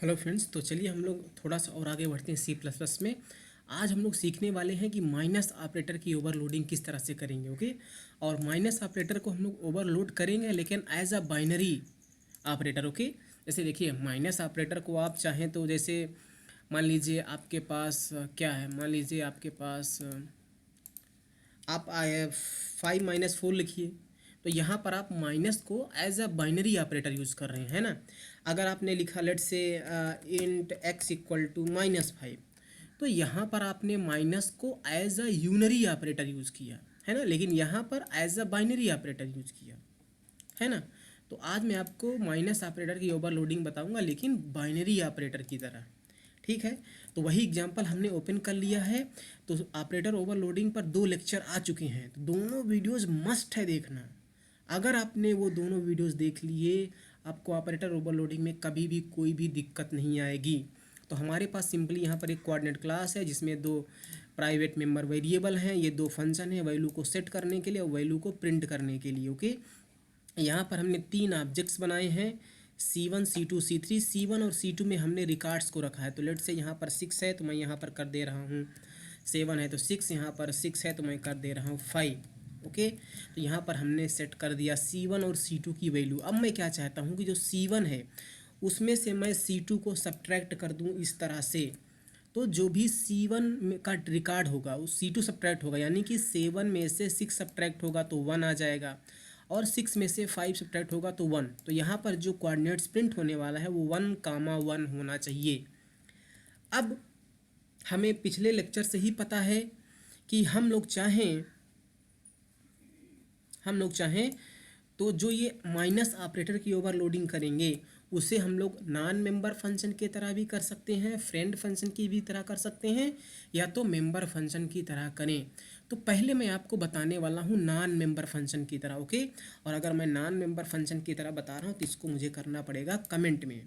Hello friends, तो चलिए हम लोग थोड़ा सा और आगे बढ़ते हैं सी प्लस प्लस में। आज हम लोग सीखने वाले हैं कि माइनस ऑपरेटर की ओवरलोडिंग किस तरह से करेंगे। ओके, और माइनस ऑपरेटर को हम लोग ओवरलोड करेंगे लेकिन as a binary operator. Okay, जैसे देखिए माइनस ऑपरेटर को आप चाहें तो जैसे मान लीजिए आपके पास क्या है, मान लीजिए आपके पास आप 5 - 4 लिखिए। तो यहाँ पर आप माइनस को as a binary operator use कर रहे हैं, है ना। अगर आपने लिखा लेट से इंट x इक्वल टू -5, तो यहाँ पर आपने माइनस को as a unary operator use किया है ना, लेकिन यहाँ पर as a binary operator use किया है ना। तो आज मैं आपको माइनस ऑपरेटर की ओवरलोडिंग बताऊंगा लेकिन बाइनरी ऑपरेटर की तरह। ठीक है, तो वही एग्जांपल हमने ओपन कर लिया है। तो ऑपरेटर ओवरलोडिंग पर 2 लेक्चर आ चुके हैं, तो दोनों वीडियोस मस्ट है देखना। अगर आपने वो दोनों वीडियोस देख लिए, आपको ऑपरेटर ओवरलोडिंग में कभी भी कोई भी दिक्कत नहीं आएगी। तो हमारे पास सिंपली यहाँ पर एक कोऑर्डिनेट क्लास है जिसमें 2 प्राइवेट मेंबर वेरिएबल हैं, ये 2 फंक्शन है वैल्यू को सेट करने के लिए और वैल्यू को प्रिंट करने के लिए। ओके, यहाँ पर हमने 3 ऑब्जेक्ट्स बनाए हैं, C1 C2 C3। C1 और C2 में हमने रिकॉर्ड्स को रखा है। तो लेट से यहाँ पर 6 है तो मैं यहाँ पर कर दे रहा हूँ 7 है तो 6, यहाँ पर 6 है तो मैं कर दे रहा हूँ 5। ओके, तो यहाँ पर हमने सेट कर दिया C1 और C2 की वैल्यू। अब मैं क्या चाहता हूँ कि जो C1 है उसमें से मैं C2 को सब्ट्रैक्ट कर दूँ इस तरह से। तो जो भी C1 का रिकॉर्ड होगा वो C2 सब्ट्रैक्ट होगा, यानी कि 7 में से 6 सब्ट्रैक्ट होगा तो 1 आ जाएगा, और 6 में से 5 सब्ट्रैक्ट होगा तो 1। तो यहाँ पर जो कोऑर्डिनेट्स प्रिंट होने वाला है वो 1, 1 होना चाहिए। अब हमें पिछले लेक्चर से ही पता है कि हम लोग चाहें तो जो ये माइनस ऑपरेटर की ओवरलोडिंग करेंगे उसे हम लोग नॉन मेंबर फंक्शन की तरह भी कर सकते हैं, फ्रेंड फंक्शन की भी तरह कर सकते हैं, या तो मेंबर फंक्शन की तरह करें। तो पहले मैं आपको बताने वाला हूँ नॉन मेंबर फंक्शन की तरह। ओके, और अगर मैं नॉन मेंबर फंक्शन की तरह बता रहा हूँ तो इसको मुझे करना पड़ेगा कमेंट में,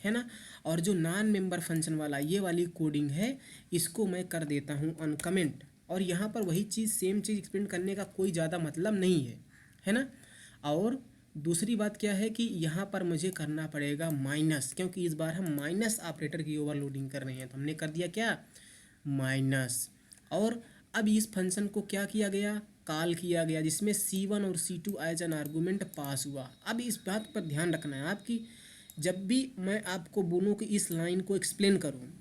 है ना। और जो नॉन मेंबर फंक्शन वाला ये वाली कोडिंग है इसको मैं कर देता हूँ ऑन कमेंट। और यहाँ पर वही चीज़ सेम चीज़ एक्सप्लेन करने का कोई ज़्यादा मतलब नहीं है ना। और दूसरी बात क्या है कि यहाँ पर मुझे करना पड़ेगा माइनस, क्योंकि इस बार हम माइनस ऑपरेटर की ओवरलोडिंग कर रहे हैं। तो हमने कर दिया क्या, माइनस। और अब इस फंक्शन को क्या किया गया, कॉल किया गया, जिसमें C1 और C2 एज एन आर्गूमेंट पास हुआ। अब इस बात पर ध्यान रखना है आपकी, जब भी मैं आपको बोलूँ कि इस लाइन को एक्सप्लेन करूँ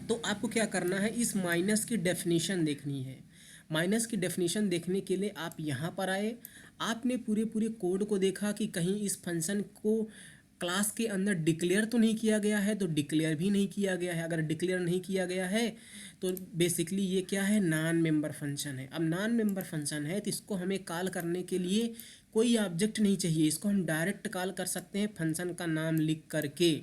तो आपको क्या करना है, इस माइनस की डेफिनेशन देखनी है। माइनस की डेफिनेशन देखने के लिए आप यहाँ पर आए, आपने पूरे पूरे कोड को देखा कि कहीं इस फंक्शन को क्लास के अंदर डिक्लेयर तो नहीं किया गया है, तो डिक्लेयर भी नहीं किया गया है। अगर डिक्लेयर नहीं किया गया है तो बेसिकली ये क्या है, नॉन मेंबर फंक्शन है। अब नॉन मेंबर फंक्शन है तो इसको हमें कॉल करने के लिए कोई ऑब्जेक्ट नहीं चाहिए, इसको हम डायरेक्ट कॉल कर सकते हैं फंक्शन का नाम लिख करके,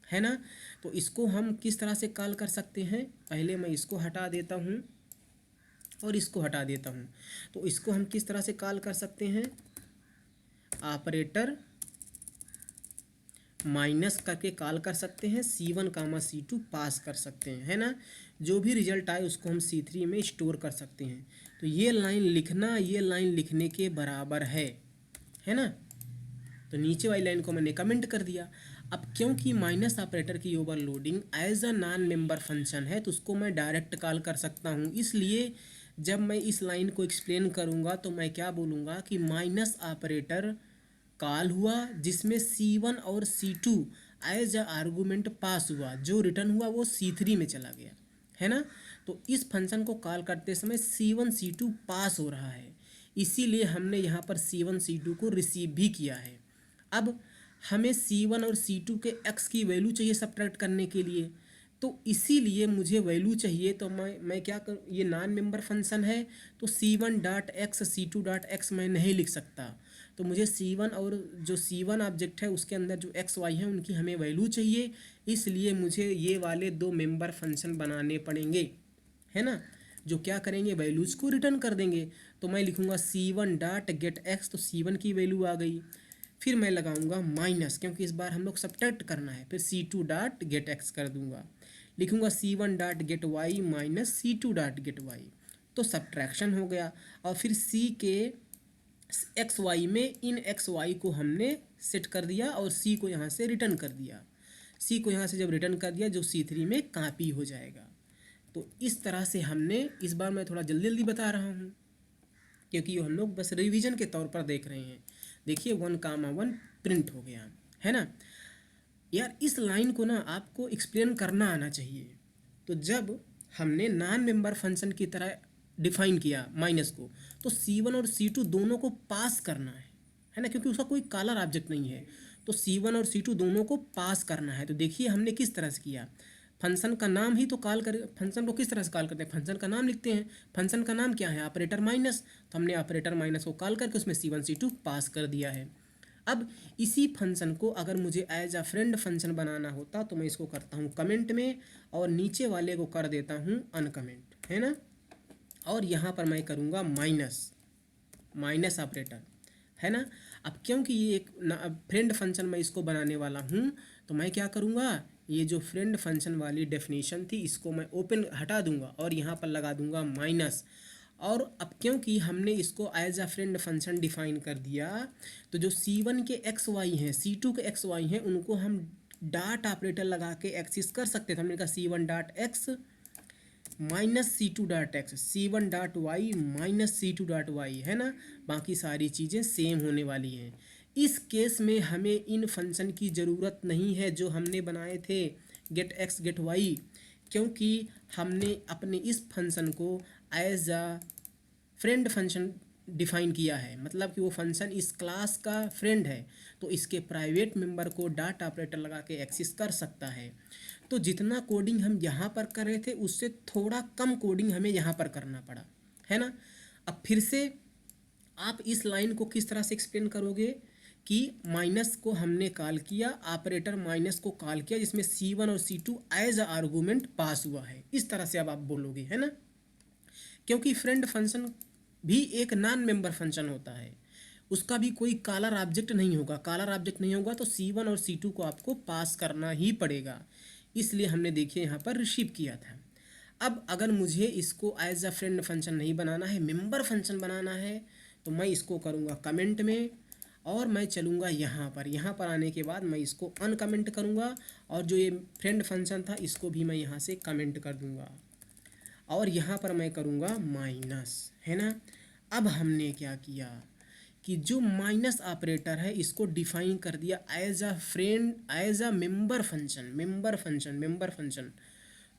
है ना। तो इसको हम किस तरह से कॉल कर सकते हैं, पहले मैं इसको हटा देता हूँ और इसको हटा देता हूँ। तो इसको हम किस तरह से कॉल कर सकते हैं, ऑपरेटर माइनस करके कॉल कर सकते हैं, C1 C2 पास कर सकते हैं, है ना। जो भी रिजल्ट आए उसको हम C3 में स्टोर कर सकते हैं। तो ये लाइन लिखना ये लाइन लिखने के बराबर है ना। तो नीचे वाली लाइन को मैंने कमेंट कर दिया। अब क्योंकि माइनस ऑपरेटर की overloading as a non member function है तो उसको मैं डायरेक्ट कॉल कर सकता हूँ, इसलिए जब मैं इस लाइन को एक्सप्लेन करूँगा तो मैं क्या बोलूँगा कि माइनस ऑपरेटर कॉल हुआ जिसमें C1 और C2 एज अ आर्गूमेंट पास हुआ, जो रिटर्न हुआ वो C3 में चला गया, है ना। तो इस फंक्शन को कॉल करते समय C1 C2 पास हो रहा है, इसीलिए हमने यहाँ पर C1 C2 को रिसीव भी किया है। अब हमें C1 और C2 के x की वैल्यू चाहिए सब्ट्रैक्ट करने के लिए, तो इसीलिए मुझे वैल्यू चाहिए। तो मैं क्या कर, ये नॉन मेंबर फंक्शन है तो C1.x C2.x मैं नहीं लिख सकता। तो मुझे C1 और जो C1 ऑब्जेक्ट है उसके अंदर जो एक्स वाई है उनकी हमें वैल्यू चाहिए, इसलिए मुझे ये वाले 2 मेंबर फंक्शन बनाने पड़ेंगे, है ना, जो क्या करेंगे, वैल्यूज़ को रिटर्न कर देंगे। तो मैं लिखूँगा C1.getX, तो C1 की वैल्यू आ गई। फिर मैं लगाऊंगा माइनस, क्योंकि इस बार हम लोग सब्ट्रैक्ट करना है, फिर C2.getX कर दूंगा, लिखूंगा C1.getY माइनस C2.getY। तो सब्ट्रैक्शन हो गया। और फिर C के XY में इन XY को हमने सेट कर दिया और C को यहाँ से रिटर्न कर दिया। सी को यहाँ से जब रिटर्न कर दिया जो C3 में कॉपी हो जाएगा। तो इस तरह से हमने, इस बार मैं थोड़ा जल्दी जल्दी बता रहा हूँ क्योंकि ये हम लोग बस रिवीजन के तौर पर देख रहे हैं। देखिए 1, 1 प्रिंट हो गया है ना यार। इस लाइन को ना आपको एक्सप्लेन करना आना चाहिए। तो जब हमने नॉन मेंबर फंक्शन की तरह डिफाइन किया माइनस को, तो C1 और C2 दोनों को पास करना है ना, क्योंकि उसका कोई कॉलर ऑब्जेक्ट नहीं है। तो C1 और C2 दोनों को पास करना है। तो देखिए हमने किस तरह से किया, फंक्शन का नाम ही तो कॉल कर, फंक्शन को किस तरह से कॉल करते हैं, फंक्शन का नाम लिखते हैं। फंक्शन का नाम क्या है, ऑपरेटर माइनस। तो हमने ऑपरेटर माइनस को कॉल करके उसमें C1 C2 पास कर दिया है। अब इसी फंक्शन को अगर मुझे एज अ फ्रेंड फंक्शन बनाना होता तो मैं इसको करता हूँ कमेंट में, और नीचे वाले को कर देता हूँ अनकमेंट, है ना। और यहाँ पर मैं करूँगा माइनस ऑपरेटर, है ना। अब क्योंकि ये एक फ्रेंड फंक्शन मैं इसको बनाने वाला हूँ, तो मैं क्या करूँगा, ये जो फ्रेंड फंक्शन वाली डेफिनेशन थी इसको मैं ओपन हटा दूंगा और यहाँ पर लगा दूंगा माइनस। और अब क्योंकि हमने इसको as a friend function define कर दिया, तो जो C1 के XY हैं, C2 के XY हैं, उनको हम डॉट ऑपरेटर लगा के एक्सिस कर सकते थे। हमने कहा C1 dot X minus C2 dot X, C1 dot Y minus C2 dot Y, है ना। बाकी सारी चीज़ें सेम होने वाली हैं। इस केस में हमें इन फंक्शन की ज़रूरत नहीं है जो हमने बनाए थे गेट एक्स गेट वाई, क्योंकि हमने अपने इस फंक्शन को as a friend function define किया है। मतलब कि वो फंक्शन इस क्लास का फ्रेंड है, तो इसके private member co dot operator लगा के एक्सेस कर सकता है। तो जितना कोडिंग हम यहाँ पर कर रहे थे उससे थोड़ा कम कोडिंग हमें यहाँ पर करना पड़ा, है ना। अब फिर से आप इस लाइन को किस तरह से एक्सप्लेन करोगे कि माइनस को हमने कॉल किया, ऑपरेटर माइनस को कॉल किया, जिसमें C1 और C2 एज अ आर्गूमेंट पास हुआ है। इस तरह से अब आप बोलोगे, है ना। क्योंकि फ्रेंड फंक्शन भी एक नॉन मेंबर फंक्शन होता है, उसका भी कोई कॉलर ऑब्जेक्ट नहीं होगा। कॉलर ऑब्जेक्ट नहीं होगा तो C1 और C2 को आपको पास करना ही पड़ेगा। इसलिए हमने देखिए यहाँ पर रिसीव किया था। अब अगर मुझे इसको एज अ फ्रेंड फंक्शन नहीं बनाना है, मेंबर फंक्शन बनाना है, तो मैं इसको करूँगा कमेंट में, और मैं चलूँगा यहाँ पर आने के बाद मैं इसको अनकमेंट करूँगा, और जो ये फ्रेंड फंक्शन था इसको भी मैं यहाँ से कमेंट कर दूँगा, और यहाँ पर मैं करूँगा माइनस, है ना। अब हमने क्या किया कि जो माइनस ऑपरेटर है इसको डिफाइन कर दिया as a friend, as a member function.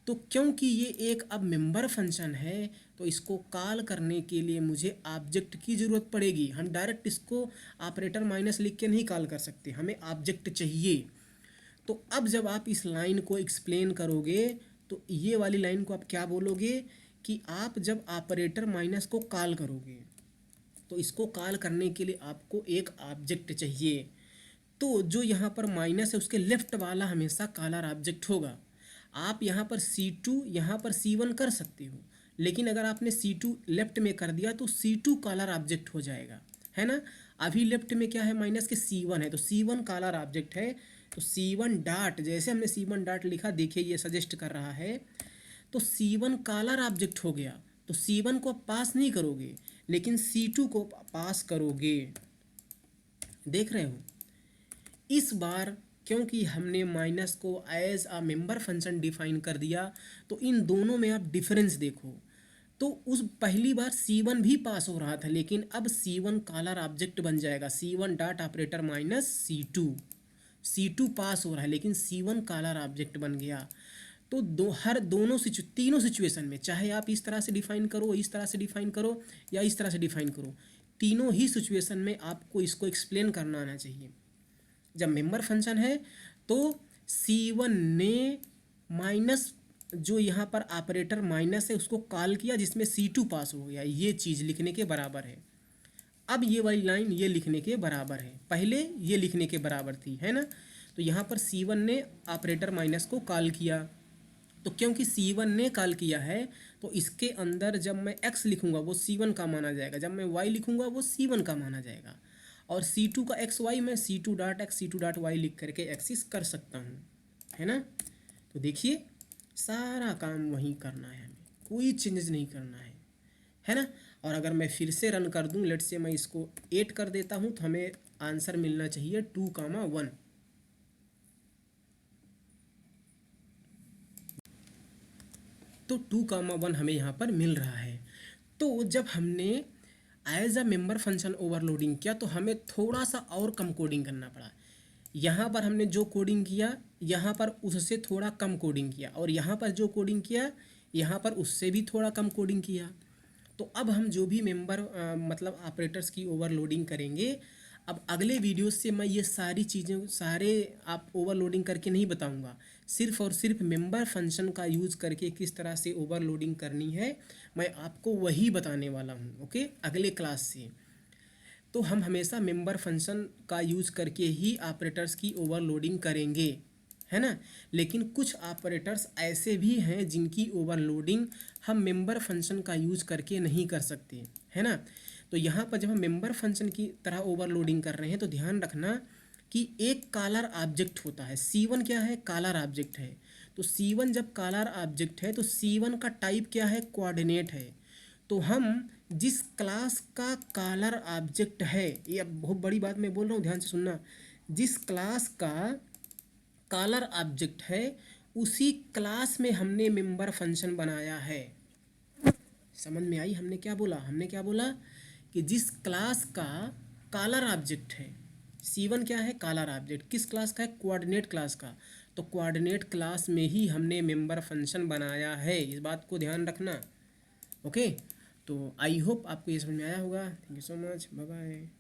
तो क्योंकि ये एक अब मेंबर फंक्शन है, तो इसको कॉल करने के लिए मुझे ऑब्जेक्ट की ज़रूरत पड़ेगी। हम डायरेक्ट इसको ऑपरेटर माइनस लिख के नहीं कॉल कर सकते, हमें ऑब्जेक्ट चाहिए। तो अब जब आप इस लाइन को एक्सप्लेन करोगे तो ये वाली लाइन को आप क्या बोलोगे कि आप जब ऑपरेटर माइनस को कॉल करोगे तो इसको कॉल करने के लिए आपको एक ऑब्जेक्ट चाहिए। तो जो यहाँ पर माइनस है उसके लेफ्ट वाला हमेशा कॉलर ऑब्जेक्ट होगा। आप यहाँ पर C2 यहाँ पर C1 कर सकते हो, लेकिन अगर आपने C2 लेफ्ट में कर दिया तो C2 कॉलर ऑब्जेक्ट हो जाएगा, है ना। अभी लेफ्ट में क्या है, माइनस के C1 है, तो C1 कॉलर ऑब्जेक्ट है। तो C1 डॉट, जैसे हमने C1 डॉट लिखा, देखिए ये सजेस्ट कर रहा है, तो C1 कॉलर ऑब्जेक्ट हो गया। तो C1 को पास नहीं करोगे लेकिन C2 को पास करोगे, देख रहे हो। इस बार क्योंकि हमने माइनस को as a member function define कर दिया, तो इन दोनों में आप डिफरेंस देखो। तो उस पहली बार C1 भी पास हो रहा था, लेकिन अब C1 कॉलर ऑब्जेक्ट बन जाएगा। C1 dot operator minus C2 पास हो रहा है लेकिन C1 कॉलर ऑब्जेक्ट बन गया। तो तीनों सिचुएशन में, चाहे आप इस तरह से डिफाइन करो, इस तरह से डिफाइन करो, या इस तरह से डिफाइन करो, तीनों ही सिचुएशन में आपको इसको एक्सप्लेन करना आना चाहिए। जब मेंबर फंक्शन है तो C1 ने माइनस, जो यहाँ पर ऑपरेटर माइनस है उसको कॉल किया जिसमें C2 पास हो गया, ये चीज़ लिखने के बराबर है। अब ये वाली लाइन ये लिखने के बराबर है, पहले ये लिखने के बराबर थी, है ना। तो यहाँ पर C1 ने ऑपरेटर माइनस को कॉल किया, तो क्योंकि C1 ने कॉल किया है तो इसके अंदर जब मैं x लिखूंगा वो C1 का माना जाएगा, जब मैं y लिखूंगा वो C1 का माना जाएगा। और C2 का XY मैं C2 dot x C2 dot y लिख करके एक्सिस कर सकता हूँ, है ना। तो देखिए सारा काम वहीं करना है, हमें कोई चेंजेस नहीं करना है ना। और अगर मैं फिर से रन कर दूँ, लेट से मैं इसको 8 कर देता हूँ, तो हमें आंसर मिलना चाहिए 2, 1। तो 2, 1 हमें यहाँ पर मिल रहा है। तो जब हमने as a member function overloading किया तो हमें थोड़ा सा और कम कोडिंग करना पड़ा। यहाँ पर हमने जो कोडिंग किया यहाँ पर उससे थोड़ा कम कोडिंग किया, और यहाँ पर जो कोडिंग किया यहाँ पर उससे भी थोड़ा कम कोडिंग किया। तो अब हम जो भी मेंबर मतलब ऑपरेटर्स की ओवरलोडिंग करेंगे, अब अगले वीडियो से मैं ये सारी चीज़ें सारे आप ओवरलोडिंग करके नहीं बताऊंगा, सिर्फ और सिर्फ मेंबर फंक्शन का यूज़ करके किस तरह से ओवरलोडिंग करनी है मैं आपको वही बताने वाला हूँ। ओके, अगले क्लास से। तो हम हमेशा मेंबर फंक्शन का यूज़ करके ही ऑपरेटर्स की ओवरलोडिंग करेंगे, है ना। लेकिन कुछ ऑपरेटर्स ऐसे भी हैं जिनकी ओवरलोडिंग हम मेंबर फंक्शन का यूज़ करके नहीं कर सकते, है ना। तो यहाँ पर जब हम मेंबर फंक्शन की तरह ओवरलोडिंग कर रहे हैं तो ध्यान रखना कि एक कॉलर ऑब्जेक्ट होता है। C1 क्या है? कॉलर ऑब्जेक्ट है। तो C1 जब कॉलर ऑब्जेक्ट है तो C1 का टाइप क्या है? कोऑर्डिनेट है। तो हम जिस क्लास का कॉलर ऑब्जेक्ट है, ये अब बहुत बड़ी बात मैं बोल रहा हूँ, ध्यान से सुनना, जिस क्लास का कॉलर ऑब्जेक्ट है उसी क्लास में हमने मेंबर फंक्शन बनाया है। समझ में आई? हमने क्या बोला? हमने क्या बोला कि जिस क्लास का कॉलर ऑब्जेक्ट है, C1 क्या है? Collar object. किस क्लास का है? कोऑर्डिनेट क्लास का। तो कोऑर्डिनेट क्लास में ही हमने मेंबर फंक्शन बनाया है, इस बात को ध्यान रखना। ओके, तो आई होप आपको ये समझ में आया होगा। Thank you so much, bye bye.